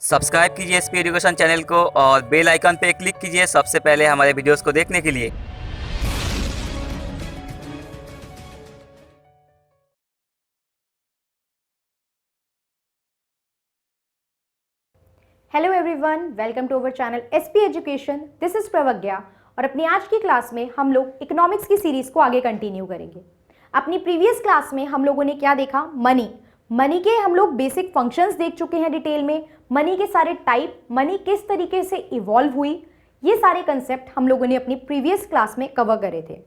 Subscribe कीजिए SP education channel को और बेल आइकन पे क्लिक कीजिए सबसे पहले हमारे वीडियोस को देखने के लिए। Hello everyone, welcome to our channel SP education. This is Pravagya और अपनी आज की क्लास में हम लोग इकोनॉमिक्स की सीरीज को आगे कंटिन्यू करेंगे। अपनी प्रीवियस क्लास में हम लोगों ने क्या देखा? मनी के हम लोग बेसिक फंक्शंस देख चुके हैं डिटेल में। मनी के सारे टाइप, मनी किस तरीके से इवॉल्व हुई, ये सारे कंसेप्ट हम लोगों ने अपनी प्रीवियस क्लास में कवर करे थे।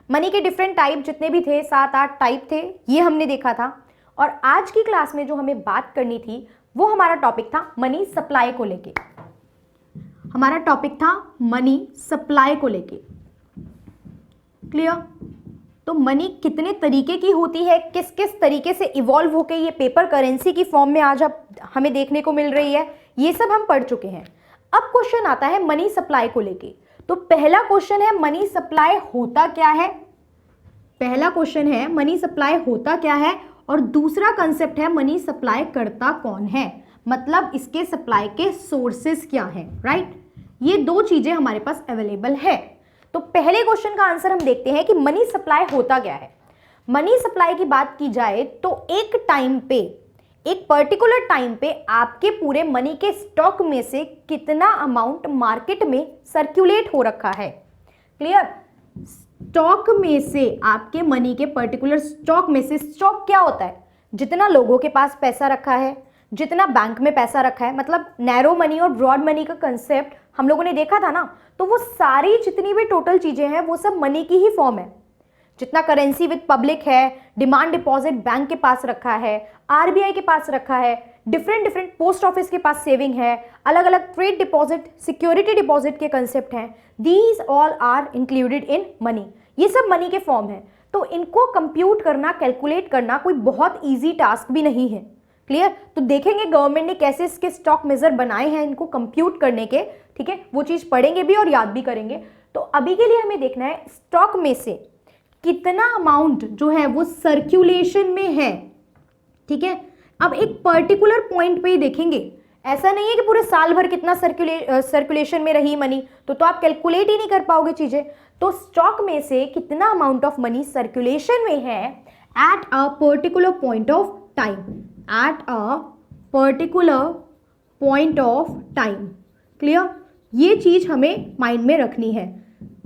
मनी के डिफरेंट टाइप जितने भी थे, 7-8 टाइप थे, ये हमने देखा था। और आज की क्लास में जो हमें बात करनी थी वो हमारा टॉपिक था मनी सप्लाई को लेके। हमारा टॉपिक था मनी सप्लाई को लेके। क्लियर? तो मनी कितने तरीके की होती है, किस किस तरीके से इवॉल्व होकर ये पेपर करेंसी की फॉर्म में आज अब हमें देखने को मिल रही है, ये सब हम पढ़ चुके हैं। अब क्वेश्चन आता है मनी सप्लाई को लेके। तो पहला क्वेश्चन है मनी सप्लाई होता क्या है। पहला क्वेश्चन है मनी सप्लाई होता क्या है, और दूसरा कंसेप्ट है मनी सप्लाई करता कौन है, मतलब इसके सप्लाई के सोर्सेस क्या है। राइट? ये दो चीजें हमारे पास अवेलेबल है। तो पहले क्वेश्चन का आंसर हम देखते हैं कि मनी सप्लाई होता क्या है। मनी सप्लाई की बात की जाए तो एक टाइम पे, एक पर्टिकुलर टाइम पे आपके पूरे मनी के स्टॉक में से कितना अमाउंट मार्केट में सर्कुलेट हो रखा है। क्लियर? स्टॉक में से, आपके मनी के पर्टिकुलर स्टॉक में से, स्टॉक क्या होता है? जितना लोगों के पास पैसा रखा है, जितना बैंक में पैसा रखा है, मतलब नैरो मनी और ब्रॉड मनी का कंसेप्ट हम लोगों ने देखा था ना। तो वो सारी जितनी भी टोटल चीजें हैं वो सब मनी की ही फॉर्म है। जितना करेंसी विद पब्लिक है, डिमांड डिपॉजिट बैंक के पास रखा है, आरबीआई के पास रखा है, डिफरेंट पोस्ट ऑफिस के पास सेविंग है, अलग अलग ट्रेड डिपॉजिट, सिक्योरिटी डिपॉजिट के कंसेप्ट हैं। These all are included in money. ये सब मनी के फॉर्म है। तो इनको कंप्यूट करना, कैलकुलेट करना कोई बहुत ईजी टास्क भी नहीं है। क्लियर? तो देखेंगे गवर्नमेंट ने कैसे इसके स्टॉक मेजर बनाए हैं इनको कंप्यूट करने के। ठीक है, वो चीज पढ़ेंगे भी और याद भी करेंगे। तो अभी के लिए हमें देखना है स्टॉक में से कितना अमाउंट जो है वो सर्कुलेशन में है। ठीक है, अब एक पर्टिकुलर पॉइंट पे ही देखेंगे। ऐसा नहीं है कि पूरे साल भर कितना सर्कुलेशन में रही मनी, तो आप कैलकुलेट ही नहीं कर पाओगे चीजें। तो स्टॉक में से कितना अमाउंट ऑफ मनी सर्कुलेशन में है at a particular point of time, at a particular point of time. Clear? ये चीज हमें माइंड में रखनी है।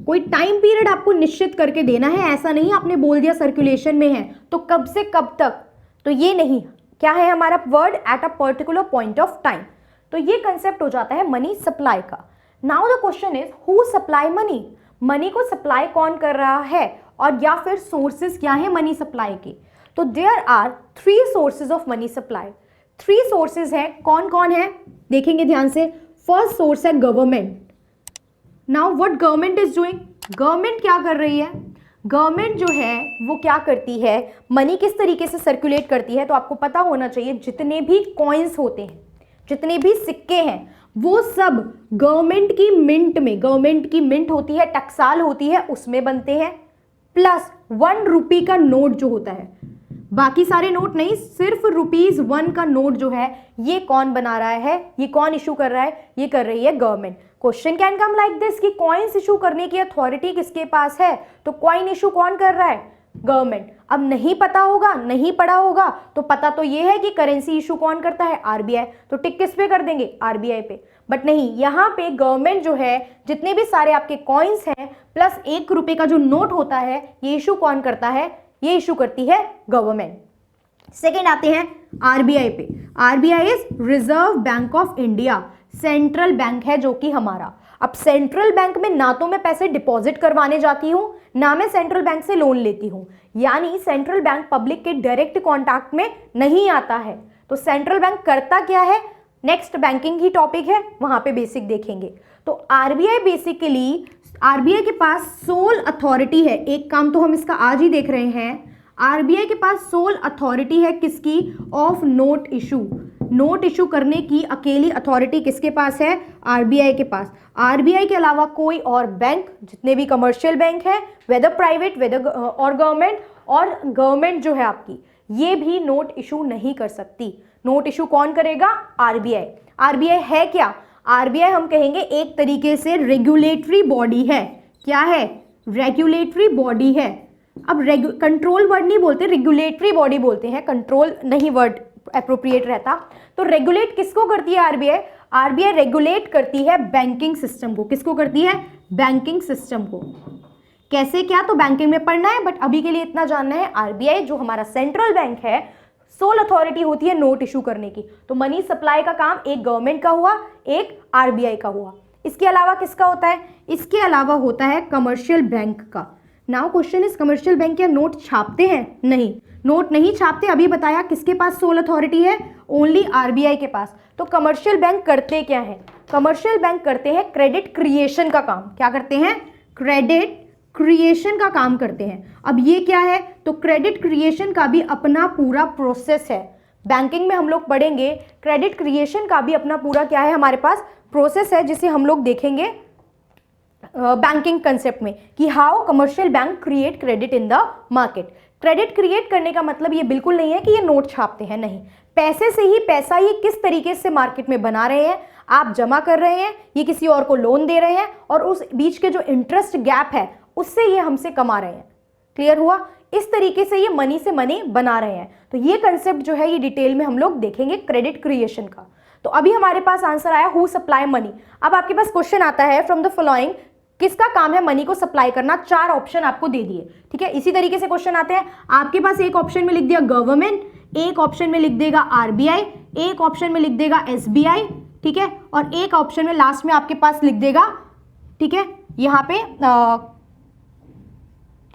कोई टाइम पीरियड आपको निश्चित करके देना है, ऐसा नहीं आपने बोल दिया सर्कुलेशन में है तो कब से कब तक, तो ये नहीं। क्या है हमारा word? At a particular point of time. तो ये कंसेप्ट हो जाता है मनी सप्लाई का। Now the question is who supply money. Money को सप्लाई कौन कर रहा है, और या फिर सोर्सेस क्या है मनी सप्लाई के। तो there are 3 sources of money supply. 3 sources हैं। कौन कौन है देखेंगे ध्यान से। फर्स्ट सोर्स है government. Now what government is doing? Government क्या कर रही है? गवर्नमेंट जो है वो क्या करती है, मनी किस तरीके से सर्कुलेट करती है, तो आपको पता होना चाहिए जितने भी कॉइन्स होते हैं, जितने भी सिक्के हैं, वो सब गवर्नमेंट की मिंट में, गवर्नमेंट की मिंट होती है, टकसाल होती है, उसमें बनते हैं। प्लस 1 रुपी का नोट जो होता है, बाकी सारे नोट नहीं, सिर्फ ₹1 का नोट जो है ये कौन बना रहा है, ये कौन इशू कर रहा है? ये कर रही है government. Question can come like this कि कॉइन्स इशू करने की अथॉरिटी किसके पास है, तो कॉइन इशू कौन कर रहा है? गवर्नमेंट। अब नहीं पता होगा, नहीं पढ़ा होगा, तो पता तो ये है कि करेंसी इशू कौन करता है? आरबीआई। तो टिक किस पे कर देंगे? आरबीआई पे। बट नहीं, यहाँ पे गवर्नमेंट जो है जितने भी सारे आपके कॉइन्स हैं प्लस 1 रुपए का जो नोट होता है, ये इशू कौन करता है? ये इशू करती है गवर्नमेंट। सेकेंड आते हैं आरबीआई पे। RBI is reserve bank of India, central bank है जो कि हमारा। अब सेंट्रल बैंक में ना तो मैं पैसे डिपॉजिट करवाने जाती हूं, ना मैं सेंट्रल बैंक से लोन लेती हूं, यानी सेंट्रल बैंक पब्लिक के डायरेक्ट कांटेक्ट में नहीं आता है। तो सेंट्रल बैंक करता क्या है, नेक्स्ट बैंकिंग ही टॉपिक है, वहां पे बेसिक देखेंगे। तो आरबीआई बेसिकली, आरबीआई के पास सोल अथॉरिटी है, एक काम तो हम इसका आज ही देख रहे हैं। आरबीआई के पास सोल अथॉरिटी है किसकी? Of note issue. Note issue करने की अकेली अथॉरिटी किसके पास है? आरबीआई के पास। आरबीआई के अलावा कोई और बैंक, जितने भी कमर्शियल बैंक है, वेदर प्राइवेट वेदर और गवर्नमेंट, और गवर्नमेंट जो है आपकी, ये भी नोट इशू नहीं कर सकती। नोट इशू कौन करेगा? आरबीआई। आरबीआई है क्या? आरबीआई हम कहेंगे एक तरीके से रेगुलेटरी बॉडी है। क्या है? रेगुलेटरी बॉडी है। अब कंट्रोल वर्ड नहीं बोलते, रेगुलेटरी बॉडी बोलते हैं, कंट्रोल नहीं वर्ड एप्रोप्रिएट रहता। तो रेगुलेट किसको करती है आरबीआई? आरबीआई रेगुलेट करती है बैंकिंग सिस्टम को। किसको करती है? बैंकिंग सिस्टम को। कैसे क्या तो बैंकिंग में पढ़ना है, बट अभी के लिए इतना जानना है, आरबीआई जो हमारा सेंट्रल बैंक है, सोल अथॉरिटी होती है नोट इशू करने की। तो मनी सप्लाई का काम एक गवर्नमेंट का हुआ, एक आरबीआई का हुआ। इसके अलावा किसका होता है? इसके अलावा होता है कमर्शियल बैंक का। Now question is, commercial bank क्या नोट छापते हैं? नहीं, नोट नहीं छापते। अभी बताया किसके पास सोल अथॉरिटी है? ओनली आरबीआई के पास। तो कमर्शियल बैंक करते क्या है? कमर्शियल बैंक करते हैं क्रेडिट क्रिएशन का काम। क्या करते हैं? क्रेडिट क्रिएशन का काम करते हैं। अब ये क्या है? तो क्रेडिट क्रिएशन का भी अपना पूरा प्रोसेस है। बैंकिंग में हम लोग पढ़ेंगे क्रेडिट क्रिएशन का भी अपना पूरा क्या है, हमारे पास प्रोसेस है, जिसे हम लोग देखेंगे बैंकिंग कंसेप्ट में कि how commercial bank create credit in the market. Credit create करने का मतलब ये बिल्कुल नहीं है कि ये नोट छापते हैं, नहीं। पैसे से ही पैसा ये किस तरीके से मार्केट में बना रहे हैं, आप जमा कर रहे हैं, ये किसी और को लोन दे रहे हैं, और उस बीच के जो इंटरेस्ट गैप है उससे ये हमसे कमा रहे हैं। क्लियर हुआ? इस तरीके से ये मनी से मनी बना रहे हैं। तो ये कंसेप्ट जो है ये डिटेल में हम लोग देखेंगे क्रेडिट क्रिएशन का। तो अभी हमारे पास आंसर आया हु सप्लाई मनी। अब आपके पास क्वेश्चन आता है फ्रॉम द फॉलोइंग किसका काम है मनी को सप्लाई करना? 4 ऑप्शन आपको दे दिए, ठीक है। इसी तरीके से क्वेश्चन आते हैं, आपके पास एक ऑप्शन में लिख दिया गवर्नमेंट, एक ऑप्शन में लिख देगा आरबीआई, एक ऑप्शन में लिख देगा एसबीआई, ठीक है, और एक ऑप्शन में लास्ट में आपके पास लिख देगा, ठीक है, यहाँ पे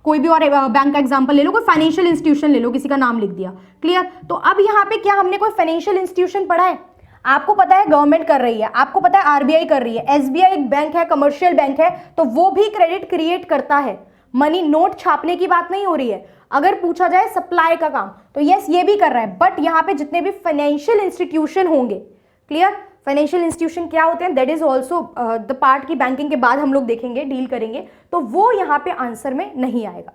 कोई भी और बैंक का एग्जांपल ले लो, कोई फाइनेंशियल इंस्टीट्यूशन ले लो, किसी का नाम लिख दिया। क्लियर? तो अब यहाँ पे क्या हमने कोई फाइनेंशियल इंस्टीट्यूशन पढ़ा है? आपको पता है गवर्नमेंट कर रही है, आपको पता है आरबीआई कर रही है, एसबीआई एक बैंक है, कमर्शियल बैंक है, तो वो भी क्रेडिट क्रिएट करता है। मनी नोट छापने की बात नहीं हो रही है। अगर पूछा जाए सप्लाई का काम, तो यस ये भी कर रहा है, बट यहाँ पे जितने भी फाइनेंशियल इंस्टीट्यूशन होंगे, क्लियर, फाइनेंशियल इंस्टीट्यूशन क्या होते हैं, that is also the part की बैंकिंग के बाद हम लोग देखेंगे, डील करेंगे, तो वो यहाँ पे आंसर में नहीं आएगा।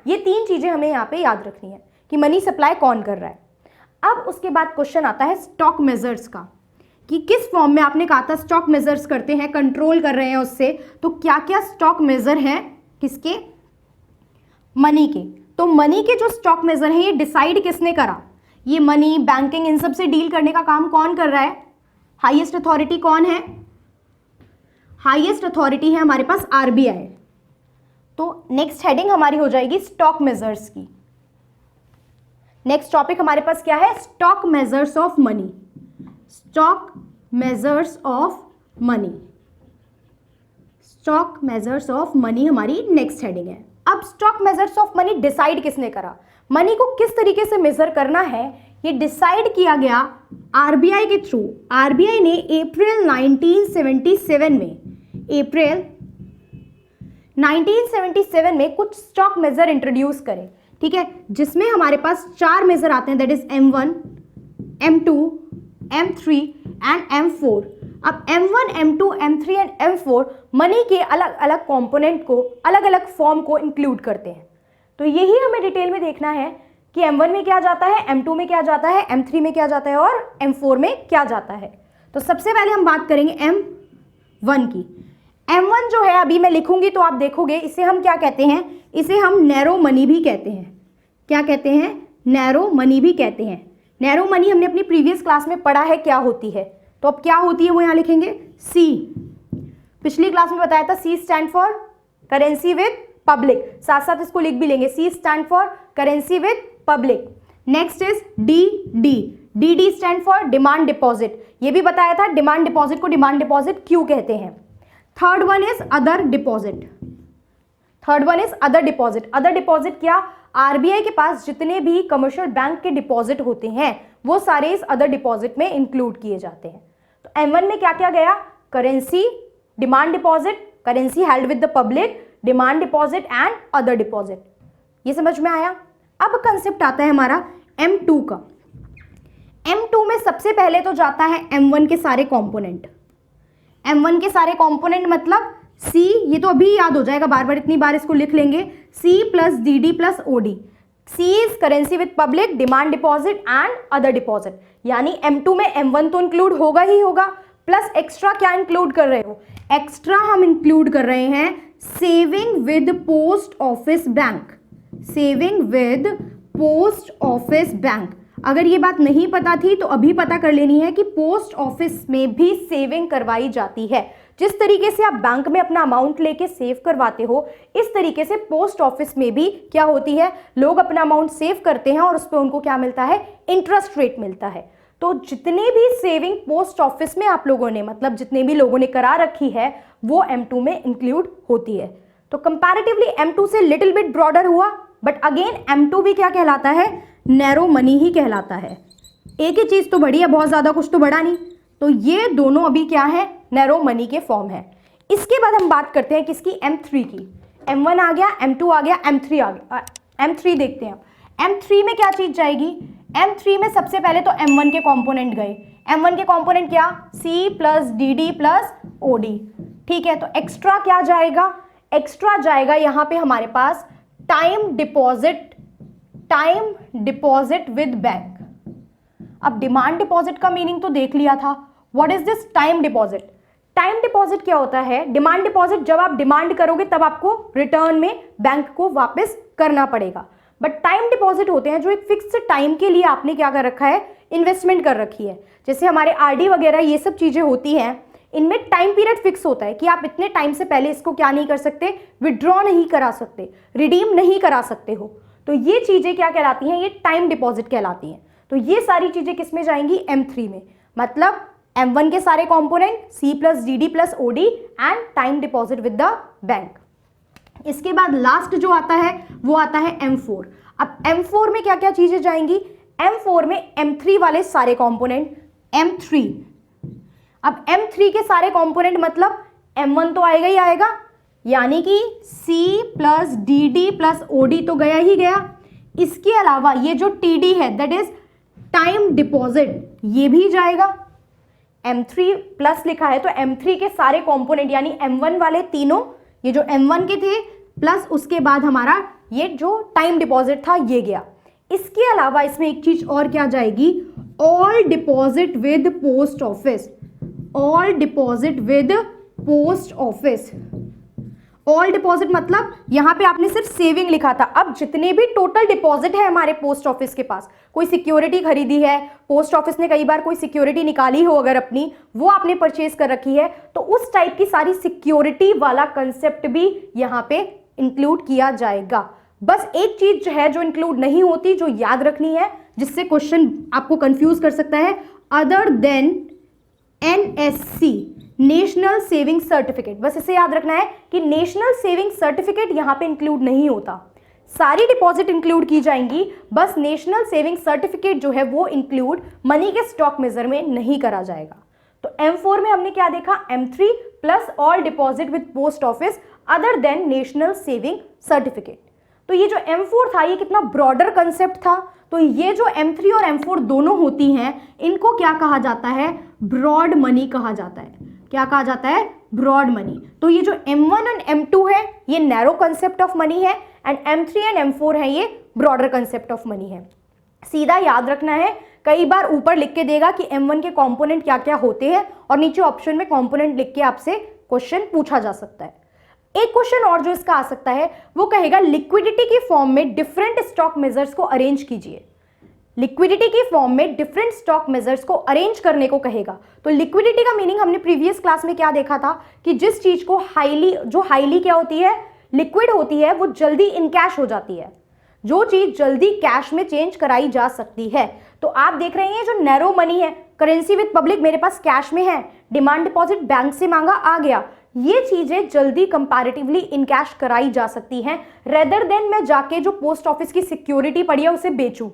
ये 3 चीजें हमें यहाँ पे याद रखनी है कि मनी सप्लाई कौन कर रहा है। अब उसके बाद क्वेश्चन आता है स्टॉक मेजर्स का, कि किस फॉर्म में आपने कहा था स्टॉक मेजर्स करते हैं, कंट्रोल कर रहे हैं उससे, तो क्या क्या स्टॉक मेजर हैं किसके? मनी के। तो मनी के जो स्टॉक मेजर हैं ये डिसाइड किसने करा? ये मनी, बैंकिंग, इन सब से डील करने का काम कौन कर रहा है? हाईएस्ट अथॉरिटी कौन है? हाईएस्ट अथॉरिटी है हमारे पास आरबीआई। तो नेक्स्ट हेडिंग हमारी हो जाएगी स्टॉक मेजर्स की। नेक्स्ट टॉपिक हमारे पास क्या है? Stock measures of money. Stock measures of money. Stock measures of money हमारी नेक्स्ट हेडिंग है। अब stock measures of money decide किसने करा? मनी को किस तरीके से मेजर करना है ये डिसाइड किया गया आरबीआई के थ्रू। आरबीआई ने अप्रैल 1977 में कुछ स्टॉक मेजर इंट्रोड्यूस करे, ठीक है, जिसमें हमारे पास 4 मेजर आते हैं, that is M1, M2, M3 and M4। अब M1, M2, M3 and M4 money के अलग अलग कंपोनेंट को, अलग अलग फॉर्म को इंक्लूड करते हैं। तो यही हमें डिटेल में देखना है कि M1 में क्या जाता है, M2 में क्या जाता है, M3 में क्या जाता है और M4 में क्या जाता है। तो सबसे पहले हम बात करेंगे M1 की। M1 जो है अभी मैं लिखूंगी तो आप देखोगे, इसे हम क्या कहते हैं? इसे हम नैरो मनी भी कहते हैं। क्या कहते हैं? नैरो मनी भी कहते हैं। नैरो मनी हमने अपनी प्रीवियस क्लास में पढ़ा है क्या होती है, तो अब क्या होती है वो यहाँ लिखेंगे C। पिछली क्लास में बताया था C stand for currency with public, साथ साथ इसको लिख भी लेंगे, C stand for currency with public. Next is DD stand for demand deposit, ये भी बताया था डिमांड डिपॉजिट को डिमांड डिपॉजिट क्यों कहते हैं। Third one is other deposit. Other deposit क्या? आरबीआई के पास जितने भी कमर्शियल बैंक के डिपॉजिट होते हैं वो सारे इस अदर डिपॉजिट में इंक्लूड किए जाते हैं। तो M1 में क्या क्या गया? Currency, demand deposit, currency held with the public, demand deposit and other deposit. ये समझ में आया? अब कंसेप्ट आता है हमारा M2 का। M2 में सबसे पहले तो जाता है M1 के सारे कंपोनेंट। M1 के सारे कंपोनेंट मतलब C, ये तो अभी याद हो जाएगा, बार बार इतनी बार इसको लिख लेंगे, C plus DD plus OD। C is currency with public, demand deposit and other deposit, यानी M2 में M1 तो इंक्लूड होगा ही होगा, प्लस एक्स्ट्रा क्या इंक्लूड कर रहे हो, एक्स्ट्रा हम इंक्लूड कर रहे हैं saving with post office bank, saving with post office bank. अगर ये बात नहीं पता थी तो अभी पता कर लेनी है कि पोस्ट ऑफिस में भी सेविंग करवाई जाती है। जिस तरीके से आप बैंक में अपना अमाउंट लेके सेव करवाते हो, इस तरीके से पोस्ट ऑफिस में भी क्या होती है, लोग अपना अमाउंट सेव करते हैं और उस पर उनको क्या मिलता है, इंटरेस्ट रेट मिलता है। तो जितने भी सेविंग पोस्ट ऑफिस में आप लोगों ने, मतलब जितने भी लोगों ने करा रखी है, वो M2 में इंक्लूड होती है। तो कंपैरेटिवली M2 से लिटिल बिट ब्रॉडर हुआ, बट अगेन M2 भी क्या कहलाता है, नैरो मनी ही कहलाता है। एक ही चीज तो बढ़ी है, बहुत ज्यादा कुछ तो बढ़ा नहीं, तो ये दोनों अभी क्या है, नैरो मनी के फॉर्म है। इसके बाद हम बात करते हैं किसकी, M3 की। M1 आ गया, M2 आ गया, M3 आ गया। M3 देखते हैं। M3 में क्या चीज जाएगी, M3 में सबसे पहले तो M1 के कंपोनेंट गए। M1 के कंपोनेंट क्या, C plus DD plus OD, ठीक है। तो एक्स्ट्रा क्या जाएगा, एक्स्ट्रा जाएगा यहां पे हमारे पास time deposit, time deposit with bank. अब डिमांड डिपॉजिट का मीनिंग तो देख लिया था, what is this time deposit. Time deposit क्या होता है, डिमांड डिपॉजिट जब आप डिमांड करोगे तब आपको रिटर्न में बैंक को वापस करना पड़ेगा, बट टाइम डिपॉजिट होते हैं जो एक फिक्स्ड टाइम के लिए आपने क्या कर रखा है, इन्वेस्टमेंट कर रखी है। जैसे हमारे RD वगैरह ये सब चीजें होती हैं, इनमें टाइम पीरियड फिक्स होता है कि आप इतने टाइम से पहले इसको क्या नहीं कर सकते, विड्रॉ नहीं करा सकते, रिडीम नहीं करा सकते हो। तो ये चीजें क्या कहलाती हैं, ये टाइम डिपॉजिट कहलाती हैं। तो ये सारी चीजें किसमें जाएंगी, M3 में। मतलब M1 के सारे component C plus DD plus OD and time deposit with the bank. इसके बाद लास्ट जो आता है वो आता है M4। अब M4 में क्या क्या चीजें जाएंगी, M4 में M3 वाले सारे कंपोनेंट, M3। अब M3 के सारे कंपोनेंट मतलब M1 तो आएगा ही आएगा, यानी कि C plus DD plus OD तो गया ही गया। इसके अलावा ये जो TD है, दैट इज टाइम डिपॉजिट, ये भी जाएगा। M3 प्लस लिखा है तो M3 के सारे कंपोनेंट यानी M1 वाले तीनों, ये जो M1 के थे प्लस उसके बाद हमारा ये जो टाइम डिपॉजिट था ये गया। इसके अलावा इसमें एक चीज और क्या जाएगी, all deposit with post office, all deposit with post office. All deposit मतलब यहां पे आपने सिर्फ सेविंग लिखा था, अब जितने भी टोटल डिपॉजिट है हमारे पोस्ट ऑफिस के पास, कोई सिक्योरिटी खरीदी है, पोस्ट ऑफिस ने कई बार कोई सिक्योरिटी निकाली हो अगर अपनी, वो आपने परचेज कर रखी है, तो उस टाइप की सारी सिक्योरिटी वाला कंसेप्ट भी यहां पे इंक्लूड किया जाएगा। बस एक चीज जो है जो इंक्लूड नहीं होती, जो याद रखनी है, जिससे क्वेश्चन आपको कंफ्यूज कर सकता है, other than NSC, national saving certificate. बस इसे याद रखना है कि नेशनल सेविंग सर्टिफिकेट यहां पे इंक्लूड नहीं होता, सारी डिपॉजिट इंक्लूड की जाएंगी, बस नेशनल सेविंग सर्टिफिकेट जो है वो इंक्लूड मनी के स्टॉक मेजर में नहीं करा जाएगा। तो M4 में हमने क्या देखा, M3 plus all deposit with post office other than national saving certificate. तो ये जो M4 था ये कितना ब्रॉडर कंसेप्ट था। तो ये जो M3 और M4 दोनों होती हैं, इनको क्या कहा जाता है, ब्रॉड मनी कहा जाता है। क्या कहा जाता है, ब्रॉड मनी। तो ये जो M1 एंड M2 है ये नैरो कंसेप्ट ऑफ मनी है, एंड M3 एंड M4 है ये ब्रॉडर कंसेप्ट ऑफ मनी है। सीधा याद रखना है, कई बार ऊपर लिख के देगा कि M1 के कंपोनेंट क्या क्या होते हैं और नीचे ऑप्शन में कंपोनेंट लिख के आपसे क्वेश्चन पूछा जा सकता है। एक क्वेश्चन और जो इसका आ सकता है वो कहेगा लिक्विडिटी की फॉर्म में डिफरेंट स्टॉक मेजर्स को अरेंज कीजिए। लिक्विडिटी की फॉर्म में डिफरेंट स्टॉक मेजर्स को अरेंज करने को कहेगा। तो लिक्विडिटी का मीनिंग हमने प्रीवियस क्लास में क्या देखा था कि जिस चीज को हाईली क्या होती है, लिक्विड होती है, वो जल्दी इन कैश हो जाती है, जो चीज जल्दी कैश में चेंज कराई जा सकती है। तो आप देख रहे हैं जो नैरो मनी है, करेंसी विद पब्लिक मेरे पास कैश में है, डिमांड डिपॉजिट बैंक से मांगा आ गया, ये चीजें जल्दी कंपैरेटिवली इन कैश कराई जा सकती हैं, रेदर देन मैं जाके जो पोस्ट ऑफिस की सिक्योरिटी पड़ी है उसे बेचूं।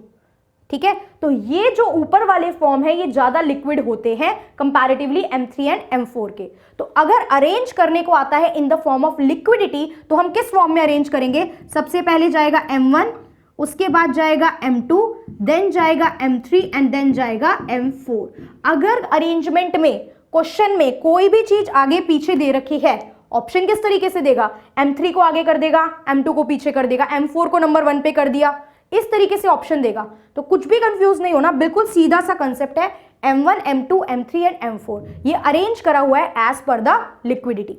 ठीक है, तो ये जो ऊपर वाले फॉर्म है ये ज्यादा लिक्विड होते हैं कंपैरेटिवली M3 एंड M4 के। तो अगर अरेंज करने को आता है in the form of liquidity तो हम किस फॉर्म में अरेंज करेंगे, सबसे पहले जाएगा M1, उसके बाद जाएगा M2, देन जाएगा M3 एंड देन जाएगा M4। अगर अरेंजमेंट में क्वेश्चन में कोई भी चीज आगे पीछे दे रखी है, ऑप्शन किस तरीके से देगा, M3 को आगे कर देगा, M2 को पीछे कर देगा, M4 को नंबर 1 पे कर दिया, इस तरीके से ऑप्शन देगा, तो कुछ भी कंफ्यूज नहीं होना, बिल्कुल सीधा सा कंसेप्ट है। M1, M2, M3 and M4 ये अरेंज करा हुआ है एज पर द लिक्विडिटी।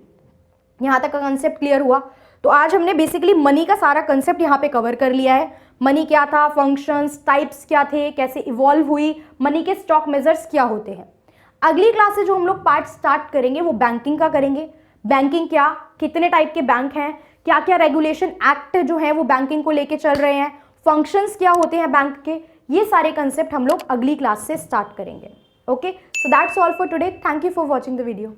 यहां तक का कंसेप्ट क्लियर हुआ। तो आज हमने बेसिकली मनी का सारा कंसेप्ट यहाँ पे कवर कर लिया है। मनी क्या था, फंक्शंस, टाइप्स क्या थे, कैसे इवॉल्व हुई, मनी के स्टॉक मेजर्स क्या होते हैं। अगली क्लास से जो हम लोग पार्ट स्टार्ट करेंगे वो बैंकिंग का करेंगे। बैंकिंग क्या, कितने टाइप के बैंक हैं, क्या क्या रेगुलेशन एक्ट जो है वो बैंकिंग को लेके चल रहे हैं, फंक्शंस क्या होते हैं बैंक के, ये सारे कंसेप्ट हम लोग अगली क्लास से स्टार्ट करेंगे। Okay, so that's all for today. Thank you for watching the video.